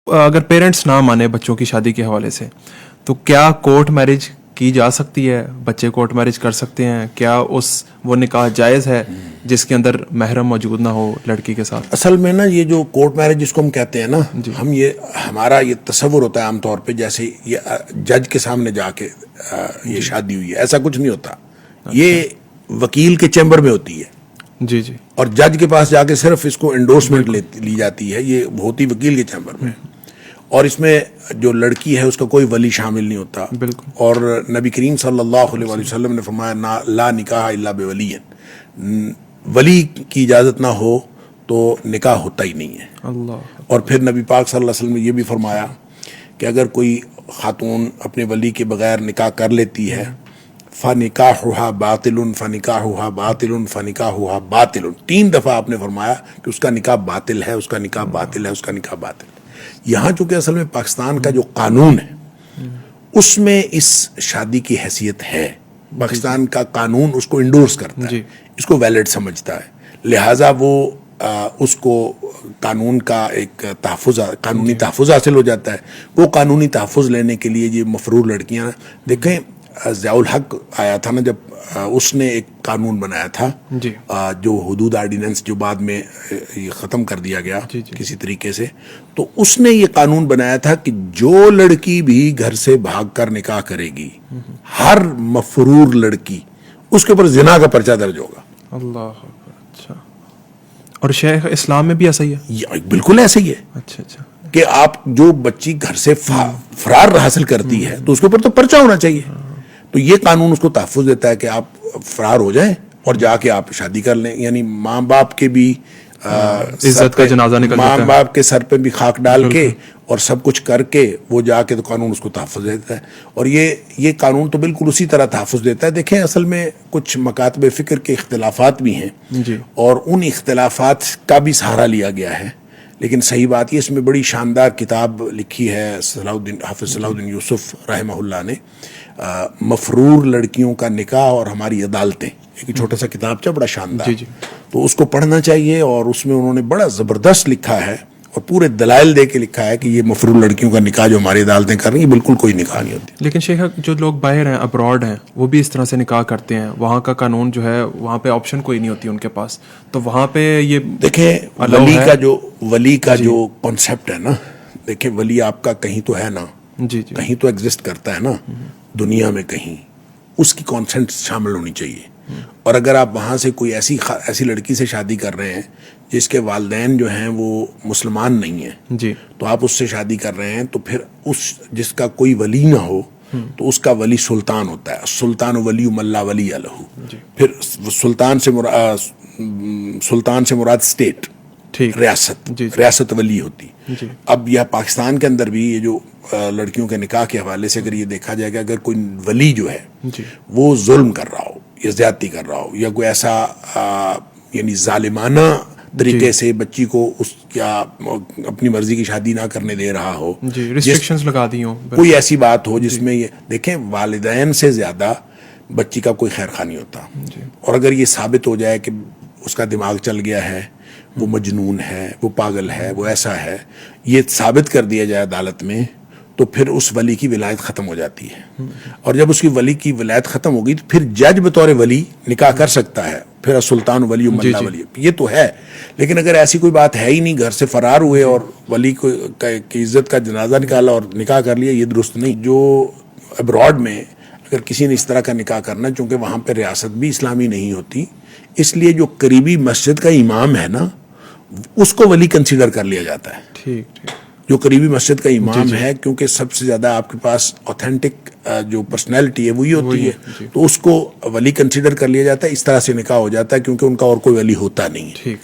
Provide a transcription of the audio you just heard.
اگر پیرنٹس نہ مانے بچوں کی شادی کے حوالے سے تو کیا کورٹ میرج کی جا سکتی ہے؟ بچے کورٹ میرج کر سکتے ہیں کیا؟ وہ نکاح جائز ہے جس کے اندر محرم موجود نہ ہو لڑکی کے ساتھ؟ اصل میں نا یہ جو کورٹ میرج جس کو ہم کہتے ہیں نا، ہم ہمارا یہ تصور ہوتا ہے عام طور پہ جیسے یہ جج کے سامنے جا کے یہ شادی ہوئی ہے، ایسا کچھ نہیں ہوتا. یہ وکیل کے چیمبر میں ہوتی ہے جی جی، اور جج کے پاس جا کے صرف اس کو انڈورسمنٹ لی جاتی ہے. یہ ہوتی وکیل کے چیمبر میں، اور اس میں جو لڑکی ہے اس کا کوئی ولی شامل نہیں ہوتا. بالکل. اور نبی کریم صلی اللہ علیہ وسلم نے فرمایا لا نکاح الا بولی، ولی کی اجازت نہ ہو تو نکاح ہوتا ہی نہیں ہے. اللہ. اور پھر نبی پاک صلی اللہ علیہ وسلم نے یہ بھی فرمایا کہ اگر کوئی خاتون اپنے ولی کے بغیر نکاح کر لیتی ہے فنکاحھا باطل فنکاحھا باطل فنکاحھا باطل، 3 دفعہ آپ نے فرمایا کہ اس کا نکاح باطل ہے، اس کا نکاح باطل ہے، اس کا نکاح باطل ہے. یہاں چونکہ اصل میں پاکستان کا جو قانون ہے اس میں اس شادی کی حیثیت ہے. پاکستان کا قانون اس کو انڈورس کرتا ہے، اس کو ویلڈ سمجھتا ہے، لہٰذا وہ اس کو قانون کا ایک قانونی تحفظ حاصل ہو جاتا ہے. وہ قانونی تحفظ لینے کے لیے یہ مفرور لڑکیاں دیکھیں، ضیاء الحق آیا تھا نا جب اس نے ایک قانون بنایا تھا جو حدود آرڈیننس جو بعد میں یہ ختم کر دیا گیا کسی طریقے سے، تو اس نے یہ قانون بنایا تھا کہ جو لڑکی بھی گھر سے بھاگ کر نکاح کرے گی، ہر مفرور لڑکی اس کے اوپر زنا کا پرچہ درج ہوگا. اللہ. اچھا. اور شیخ اسلام میں بھی ایسا ہی ہے؟ بالکل ایسا ہی ہے. اچھا اچھا. کہ آپ جو بچی گھر سے فرار حاصل کرتی ہے تو اس کے اوپر تو پرچہ ہونا چاہیے. تو یہ قانون اس کو تحفظ دیتا ہے کہ آپ فرار ہو جائیں اور جا کے آپ شادی کر لیں. یعنی ماں باپ کے بھی عزت کا جنازہ نکل جاتا ہے، ماں باپ کے سر پہ بھی خاک ڈال کے اور سب کچھ کر کے وہ جا کے تو قانون اس کو تحفظ دیتا ہے. اور یہ قانون تو بالکل اسی طرح تحفظ دیتا ہے. دیکھیں اصل میں کچھ مکاتب فکر کے اختلافات بھی ہیں اور ان اختلافات کا بھی سہارا لیا گیا ہے، لیکن صحیح بات یہ اس میں بڑی شاندار کتاب لکھی ہے حافظ صلاح الدین یوسف رحمہ اللہ نے، مفرور لڑکیوں کا نکاح اور ہماری عدالتیں، ایک چھوٹا سا کتاب بڑا شاندار. تو اس کو پڑھنا چاہیے، اور اس میں انہوں نے بڑا زبردست لکھا ہے اور پورے دلائل دے کے لکھا ہے کہ یہ مفرور لڑکیوں کا نکاح جو ہماری عدالتیں کر رہی ہیں بالکل کوئی نکاح نہیں ہوتی. لیکن شیخ جو لوگ باہر ہیں، ابراڈ ہیں، وہ بھی اس طرح سے نکاح کرتے ہیں. وہاں کا قانون جو ہے وہاں پہ آپشن کوئی نہیں ہوتی ان کے پاس، تو وہاں پہ یہ دیکھیں ولی کا جو کانسیپٹ ہے نا، دیکھیں ولی آپ کا کہیں تو ہے نا، کہیں تو ایگزسٹ کرتا ہے نا دنیا میں، کہیں اس کی کانسنٹ شامل ہونی چاہیے. اور اگر آپ وہاں سے کوئی ایسی لڑکی سے شادی کر رہے ہیں جس کے والدین جو ہیں وہ مسلمان نہیں ہیں، تو آپ اس سے شادی کر رہے ہیں، تو پھر جس کا کوئی ولی نہ ہو تو اس کا ولی سلطان ہوتا ہے. سلطان ولی من لا ولی لہ. پھر سلطان سے مراد اسٹیٹ، ریاست ولی ہوتی. اب یہ پاکستان کے اندر بھی یہ جو لڑکیوں کے نکاح کے حوالے سے اگر یہ دیکھا جائے گا، اگر کوئی ولی جو ہے وہ ظلم کر رہا ہو یا زیادتی کر رہا ہو یا کوئی ایسا یعنی ظالمانہ طریقے سے بچی کو اس کیا اپنی مرضی کی شادی نہ کرنے دے رہا ہو، ریسٹرکشنز لگا دی ہوں، کوئی ایسی بات ہو جس میں یہ دیکھیں والدین سے زیادہ بچی کا کوئی خیر خواہ نہیں ہوتا. اور اگر یہ ثابت ہو جائے کہ اس کا دماغ چل گیا ہے، وہ مجنون ہے، وہ پاگل ہے، وہ ایسا ہے، یہ ثابت کر دیا جائے عدالت میں، تو پھر اس ولی کی ولایت ختم ہو جاتی ہے. اور جب اس کی ولی کی ولایت ختم ہوگی تو پھر جج بطور ولی نکاح کر سکتا ہے. پھر سلطان ولی من لا ولی، یہ تو ہے. لیکن اگر ایسی کوئی بات ہے ہی نہیں، گھر سے فرار ہوئے اور ولی کی عزت کا جنازہ نکالا اور نکاح کر لیا، یہ درست نہیں. جو ابراڈ میں اگر کسی نے اس طرح کا نکاح کرنا، چونکہ وہاں پہ ریاست بھی اسلامی نہیں ہوتی، اس لیے جو قریبی مسجد کا امام ہے نا اس کو ولی کنسیڈر کر لیا جاتا ہے. ٹھیک. جو قریبی مسجد کا امام ہے، کیونکہ سب سے زیادہ آپ کے پاس اوتھینٹک جو پرسنالٹی ہے وہی ہوتی ہے، تو اس کو ولی کنسیڈر کر لیا جاتا ہے. اس طرح سے نکاح ہو جاتا ہے کیونکہ ان کا اور کوئی ولی ہوتا نہیں ہے.